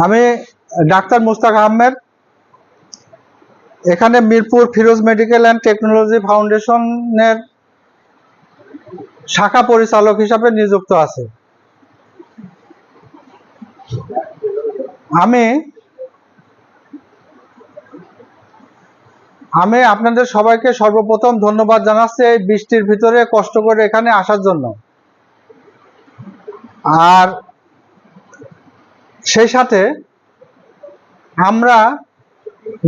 আমি ডাক্তার মুস্তাক আহমেদ, এখানে Mirpur Firoz medical and technology ফাউন্ডেশনের শাখা পরিচালক হিসাবে নিযুক্ত আছি। আমি আপনাদের সবাইকে সর্বপ্রথম ধন্যবাদ জানাচ্ছি এই বৃষ্টির ভিতরে কষ্ট করে এখানে আসার জন্য। আর সেই সাথে আমরা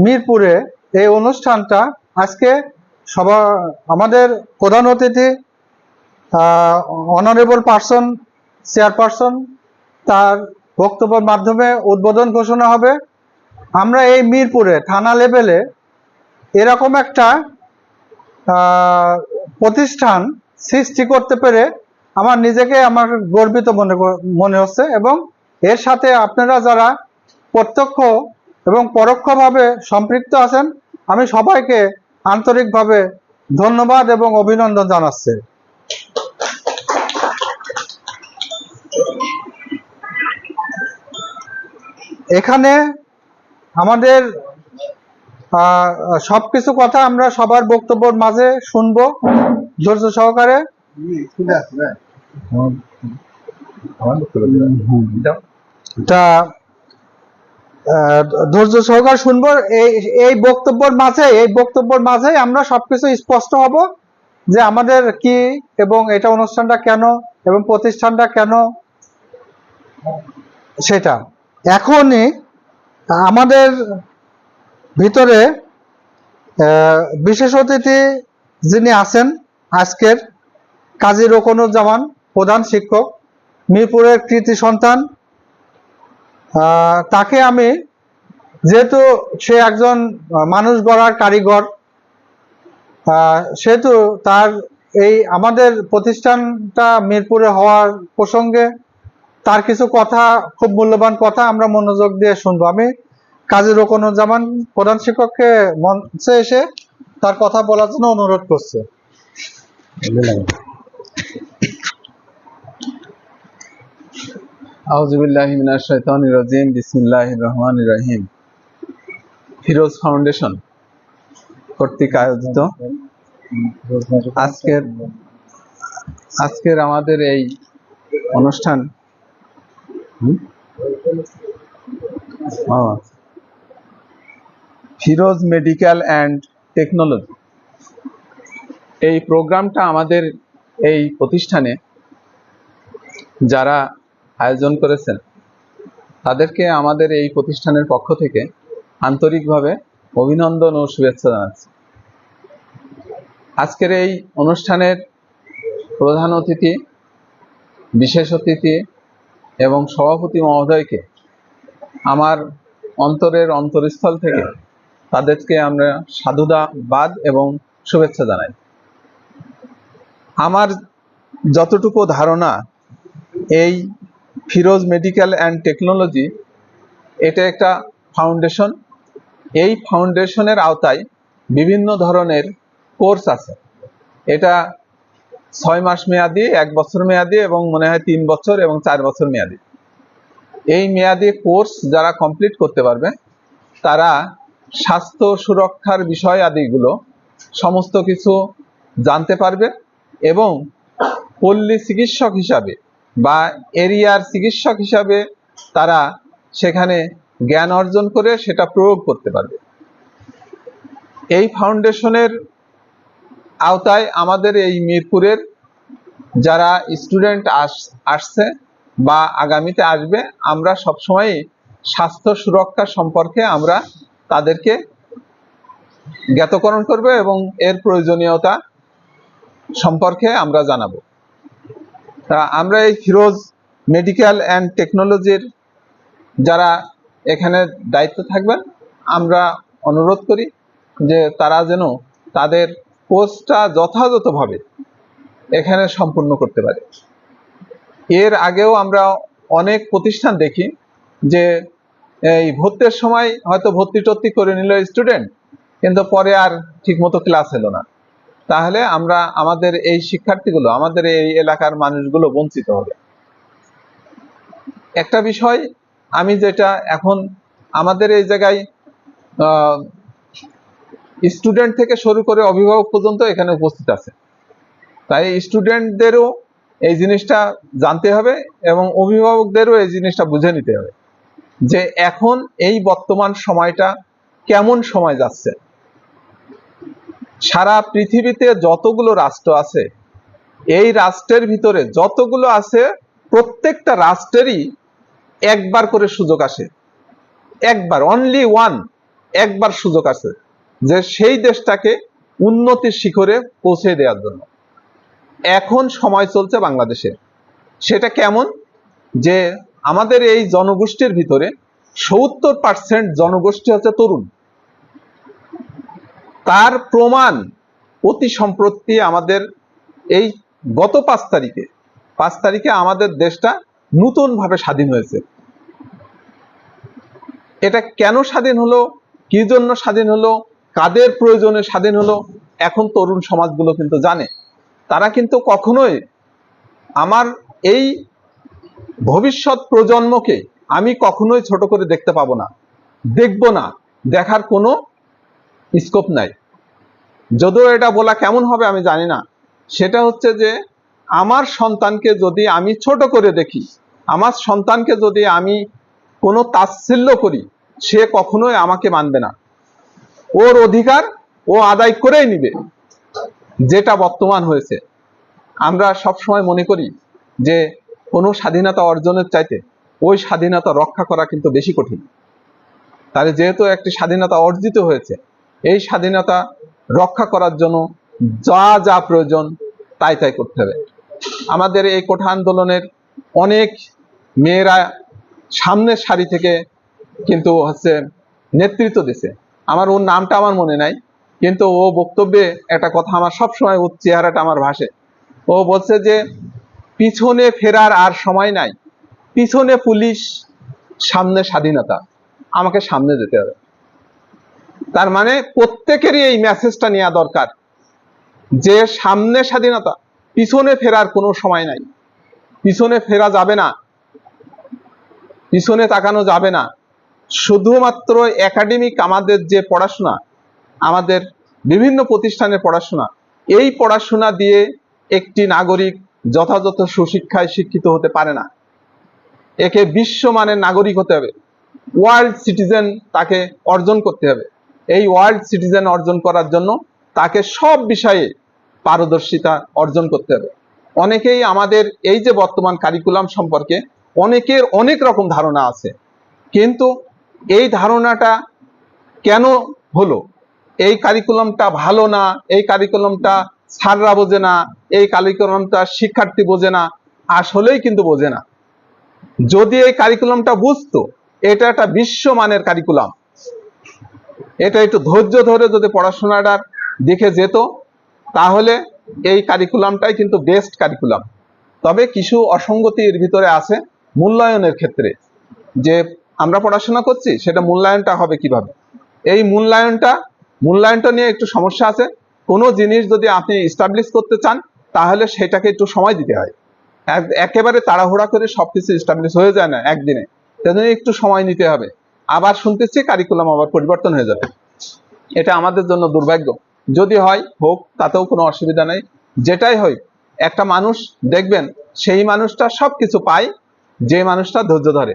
মিরপুরে এই অনুষ্ঠানটা আজকে আমাদের প্রধান অতিথি অনারেবল পার্সন চেয়ারপারসন তার বক্তব্যের মাধ্যমে উদ্বোধন ঘোষণা হবে। আমরা এই মিরপুরে থানা লেভেলে এরকম একটা প্রতিষ্ঠান সৃষ্টি করতে পেরে আমার নিজেকে গর্বিত মনে হচ্ছে, এবং এর সাথে আপনারা যারা প্রত্যক্ষ এবং পরোক্ষভাবে সম্পৃক্ত আছেন আমি সবাইকে আন্তরিকভাবে ধন্যবাদ এবং অভিনন্দন জানাচ্ছি। এখানে আমাদের সবকিছু কথা আমরা সবার বক্তব্যের মাঝে শুনবো ধৈর্য সহকারে। ধৈর্য সহকারে শুনবো। এই বক্তব্যের মাঝে আমরা সবকিছু স্পষ্ট হব যে আমাদের কি এবং এটা অনুষ্ঠানটা কেন এবং প্রতিষ্ঠানটা কেন, সেটা। এখনই আমাদের ভিতরে বিশেষ অতিথি যিনি আছেন আজকের, কাজী রোকনুজ্জামান, প্রধান শিক্ষক, মিরপুরের কৃতি সন্তান। তাকে আমি, যেহেতু সে একজন মানুষ গড়ার কারিগর, সেহেতু তার এই আমাদের প্রতিষ্ঠানটা মিরপুরে হওয়ার প্রসঙ্গে তার কিছু কথা, খুব মূল্যবান কথা আমরা মনোযোগ দিয়ে শুনবো। আমি কাজী রোকনুজ্জামান প্রধান শিক্ষককে মঞ্চে এসে তার কথা বলার জন্য অনুরোধ করছে। আউযু বিল্লাহি মিনাশ শাইতানির রাজিম, বিসমিল্লাহির রহমানির রহিম। ফিরোজ ফাউন্ডেশন কর্তৃক আয়োজিত আজকের আমাদের এই অনুষ্ঠান ফিরোজ মেডিকেল অ্যান্ড টেকনোলজি, এই প্রোগ্রামটা আমাদের এই প্রতিষ্ঠানে যারা আয়োজন করেছেন তাদেরকে আমাদের এই প্রতিষ্ঠানের পক্ষ থেকে আন্তরিকভাবে অভিনন্দন ও শুভেচ্ছা জানাচ্ছি। আজকের এই অনুষ্ঠানের প্রধান অতিথি, বিশেষ অতিথি এবং সভাপতি মহোদয়কে আমার অন্তরের অন্তরস্থল থেকে তাদেরকে আমরা সাধুবাদ এবং শুভেচ্ছা জানাই। আমার যতটুকু ধারণা, এই ফিরোজ মেডিকেল অ্যান্ড টেকনোলজি এটা একটা ফাউন্ডেশন। এই ফাউন্ডেশনের আওতায় বিভিন্ন ধরনের কোর্স আছে। এটা 6 মাস মেয়াদি, 1 বছর মেয়াদি এবং মনে হয় 3 বছর এবং 4 বছর মেয়াদি। এই মেয়াদি কোর্স যারা কমপ্লিট করতে পারবে তারা স্বাস্থ্য সুরক্ষার বিষয় আদিগুলো সমস্ত কিছু জানতে পারবে এবং পল্লী চিকিৎসক হিসাবে বা এরিয়ার চিকিৎসক হিসাবে তারা সেখানে জ্ঞান অর্জন করে সেটা প্রয়োগ করতে পারবে। এই ফাউন্ডেশনের আওতায় আমাদের এই মিরপুরের যারা স্টুডেন্ট আসছে বা আগামীতে আসবে, আমরা সবসময় স্বাস্থ্য সুরক্ষা সম্পর্কে আমরা তাদেরকে জ্ঞাতকরণ করব এবং এর প্রয়োজনীয়তা সম্পর্কে আমরা জানাবো। আমরা এই ফিরোজ মেডিকেল অ্যান্ড টেকনোলজির যারা এখানে দায়িত্ব থাকবেন, আমরা অনুরোধ করি যে তারা যেন তাদের কোর্সটা যথাযথভাবে এখানে সম্পূর্ণ করতে পারে। এর আগেও আমরা অনেক প্রতিষ্ঠান দেখি যে এই ভর্তির সময় হয়তো ভর্তি টর্তি করে নিল স্টুডেন্ট, কিন্তু পরে আর ঠিকমতো ক্লাস হলো না। তাহলে আমরা আমাদের এই শিক্ষার্থীগুলো, আমাদের এই এলাকার মানুষগুলো বঞ্চিত হবে। একটা বিষয় আমি যেটা এখন আমাদের এই জায়গায় স্টুডেন্ট থেকে শুরু করে অভিভাবক পর্যন্ত এখানে উপস্থিত আছে, তাই স্টুডেন্টদেরও এই জিনিসটা জানতে হবে এবং অভিভাবকদেরও এই জিনিসটা বুঝে নিতে হবে যে এখন এই বর্তমান সময়টা কেমন সময় যাচ্ছে। সারা পৃথিবীতে যতগুলো রাষ্ট্র আছে, এই রাষ্ট্রের ভিতরে যতগুলো আছে প্রত্যেকটা রাষ্ট্রেরই একবার করে সুযোগ আসে, একবার, অনলি ওয়ান, একবার সুযোগ আছে যে সেই দেশটাকে উন্নতির শিখরে পৌঁছে দেওয়ার জন্য। এখন সময় চলছে বাংলাদেশে। সেটা কেমন? যে আমাদের এই জনগোষ্ঠীর ভিতরে 70% জনগোষ্ঠী হচ্ছে তরুণ। তার প্রমাণ অতি সম্প্রতি আমাদের এই গত 5 তারিখে আমাদের দেশটা নতুন ভাবে স্বাধীন হয়েছে। এটা কেন স্বাধীন হলো, কি জন্য স্বাধীন হলো, কাদের প্রয়োজনে স্বাধীন হলো, এখন তরুণ সমাজগুলো কিন্তু জানে। তারা কিন্তু কখনোই আমার এই ভবিষ্যৎ প্রজন্মকে আমি কখনোই ছোট করে দেখতে পাবো না, দেখবো না, দেখার কোনো স্কোপ নাই। যদিও এটা বলা কেমন হবে আমি জানি না। সেটা হচ্ছে যে আমার সন্তানকে যদি আমি ছোট করে দেখি, আমার সন্তানকে যদি আমি কোনো তাচ্ছিল্য করি, সে কখনোই আমাকে মানবে না। ওর অধিকার ও আদায় করেই নিবে। যেটা বর্তমান হয়েছে, আমরা সবসময় মনে করি যে কোনো স্বাধীনতা অর্জনের চাইতে ওই স্বাধীনতা রক্ষা করা কিন্তু বেশি কঠিন। তাহলে যেহেতু একটি স্বাধীনতা অর্জিত হয়েছে, এই স্বাধীনতা রক্ষা করার জন্য যা যা প্রয়োজন তাই তাই করতে হবে। আমাদের এই কোঠা আন্দোলনের অনেক মেয়েরা সামনের সারি থেকে কিন্তু হচ্ছে নেতৃত্ব দিছে। আমার ওর নামটা আমার মনে নাই, কিন্তু ও বক্তব্যে একটা কথা আমার সবসময় ওর চেহারাটা আমার ভাসে। ও বলছে যে পিছনে ফেরার আর সময় নাই, পিছনে পুলিশ, সামনে স্বাধীনতা, আমাকে সামনে যেতে হবে। তার মানে প্রত্যেকেরই এই মেসেজটা নেওয়া দরকার যে সামনে স্বাধীনতা, পিছনে ফেরার কোনো সময় নাই, পিছনে ফেরা যাবে না, পিছনে তাকানো যাবে না। শুধুমাত্র একাডেমিক আমাদের যে পড়াশোনা, আমাদের বিভিন্ন প্রতিষ্ঠানের পড়াশোনা, এই পড়াশোনা দিয়ে একটি নাগরিক যথাযথ সুশিক্ষায় শিক্ষিত হতে পারে না। একে বিশ্বমানের নাগরিক হতে হবে, ওয়ার্ল্ড সিটিজেন তাকে অর্জন করতে হবে। এই ওয়ার্ল্ড সিটিজেন অর্জন করার জন্য তাকে সব বিষয়ে পারদর্শিতা অর্জন করতে হবে। অনেকেই আমাদের এই যে বর্তমান কারিকুলাম সম্পর্কে অনেকের অনেক রকম ধারণা আছে, কিন্তু এই ধারণাটা কেন হলো, এই কারিকুলামটা ভালো না, এই কারিকুলামটা স্যাররা বোঝে না, এই কারিকুলামটা শিক্ষার্থী বোঝে না, আসলেই কিন্তু বোঝে না। যদি এই কারিকুলামটা বুঝতো, এটা একটা বিশ্বমানের কারিকুলাম, এটা একটু ধৈর্য ধরে যদি পড়াশোনাটার দেখে যেত, তাহলে এই কারিকুলামটাই কিন্তু বেস্ট কারিকুলাম। তবে কিছু অসঙ্গতি এর ভিতরে আছে মূল্যায়নের ক্ষেত্রে, যে আমরা পড়াশোনা করছি সেটা মূল্যায়নটা হবে কিভাবে, এই মূল্যায়নটা নিয়ে একটু সমস্যা আছে। কোনো জিনিস যদি আপনি এস্টাবলিশ করতে চান, তাহলে সেটাকে একটু সময় দিতে হয়। একেবারে তাড়াহুড়া করে সবকিছু এস্টাবলিশ হয়ে যায় না একদিনে, সেজন্য একটু সময় নিতে হবে। আবার শুনতেছি কারিকুলাম আবার পরিবর্তন হয়ে যাবে, এটা আমাদের জন্য দুর্ভাগ্য। যদি হয় হোক, তাতেও কোনো অসুবিধা নেই। যেটাই হয়, একটা মানুষ দেখবেন সেই মানুষটা সবকিছু পায় যে মানুষটা ধৈর্য ধরে।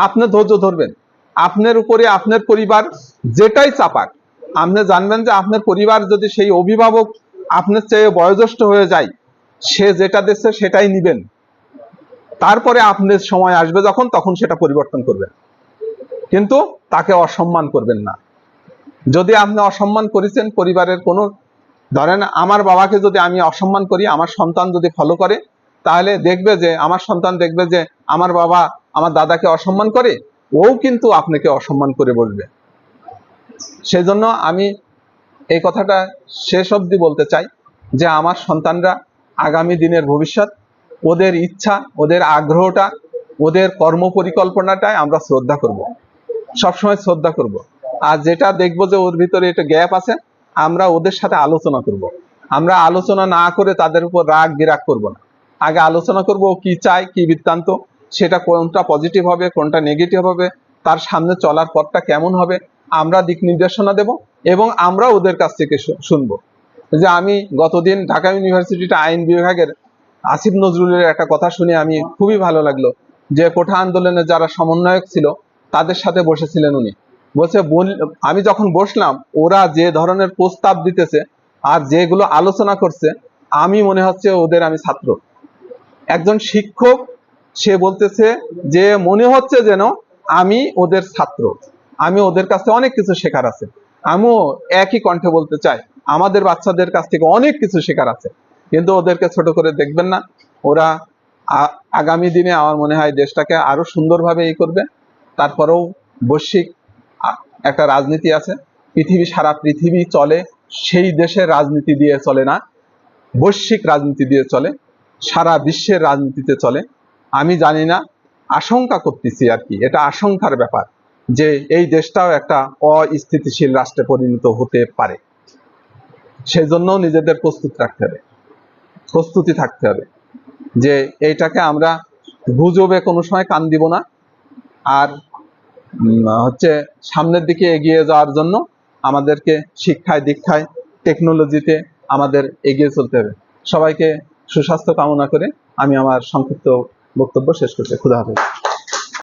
আপনি ধৈর্য ধরবেন, আপনার উপরে আপনার পরিবার যেটাই চাপাক, আপনি জানবেন যে আপনার পরিবার যদি সেই অভিভাবক আপনার চেয়ে বয়োজ্যেষ্ঠ হয়ে যায়, সে যেটা দিচ্ছে সেটাই নিবেন। তারপরে আপনার সময় আসবে যখন, তখন সেটা পরিবর্তন করবেন, কিন্তু তাকে অসম্মান করবেন না। যদি আপনি অসম্মান করেছেন পরিবারের কোনো, ধরেন আমার বাবাকে যদি আমি অসম্মান করি, আমার সন্তান যদি ফলো করে, তাহলে দেখবে যে আমার সন্তান দেখবে যে আমার বাবা আমার দাদাকে অসম্মান করে, ও কিন্তু আপনাকে অসম্মান করে বলবে। সেজন্য আমি এই কথাটা শেষ অবধি বলতে চাই যে আমার সন্তানরা আগামী দিনের ভবিষ্যৎ, ওদের ইচ্ছা, ওদের আগ্রহটা, ওদের কর্ম পরিকল্পনাটাই আমরা শ্রদ্ধা করব, সবসময় শ্রদ্ধা করব। আর যেটা দেখবো যে ওর ভিতরে একটা গ্যাপ আছে, আমরা ওদের সাথে আলোচনা করব। আমরা আলোচনা না করে তাদের উপর রাগ বিরাগ করব না, আগে আলোচনা করব ও কি চায়, কি বৃত্তান্ত, সেটা কোনটা পজিটিভ হবে কোনটা নেগেটিভ হবে, তার সামনে চলার পথটা কেমন হবে, আমরা দিক নির্দেশনা দেব এবং আমরা ওদের কাছ থেকে শুনবো। যে আমি গতদিন ঢাকা ইউনিভার্সিটিতে আইন বিভাগের আসিফ নজরুলের একটা কথা শুনে আমি খুবই ভালো লাগলো, যে কোঠা আন্দোলনে যারা সমন্বয়ক ছিল তাদের সাথে বসেছিলেন উনি। বলছে আমি যখন বসলাম ওরা যে ধরনের প্রস্তাব দিতেছে আর যেগুলো আলোচনা করছে, আমি মনে হচ্ছে ওদের আমি ছাত্র। একজন শিক্ষক সে বলতেছে যে মনে হচ্ছে যেন আমি ওদের ছাত্র, আমি ওদের কাছে অনেক কিছু শেখার আছে। আমিও একই কণ্ঠে বলতে চাই আমাদের বাচ্চাদের কাছ থেকে অনেক কিছু শেখার আছে, কিন্তু ওদেরকে ছোট করে দেখবেন না। ওরা আগামী দিনে আমার মনে হয় দেশটাকে আরো সুন্দরভাবে করবে। তারপরেও বৈশ্বিক একটা রাজনীতি আছে, সারা পৃথিবী চলে সেই দেশের রাজনীতি দিয়ে চলে না, বৈশ্বিক রাজনীতি দিয়ে চলে, সারা বিশ্বের রাজনীতিতে চলে। আমি জানি না, আশঙ্কা করতেছি আর কি, এটা আশঙ্কার ব্যাপার যে এই দেশটাও একটা অস্থিতিশীল রাষ্ট্রে পরিণত হতে পারে। সেই জন্য নিজেদের প্রস্তুতি থাকতে হবে যে এইটাকে আমরা গুজবে কোনো সময় কান দিব না। আর সামনের দিকে এগিয়ে যাওয়ার জন্য আমাদেরকে শিক্ষায় দীক্ষায় টেকনোলজিতে আমাদের এগিয়ে চলতে হবে। সবাইকে সুস্বাস্থ্য কামনা করে আমি আমার সংক্ষিপ্ত বক্তব্য শেষ করছি। খুদা হাফেজ।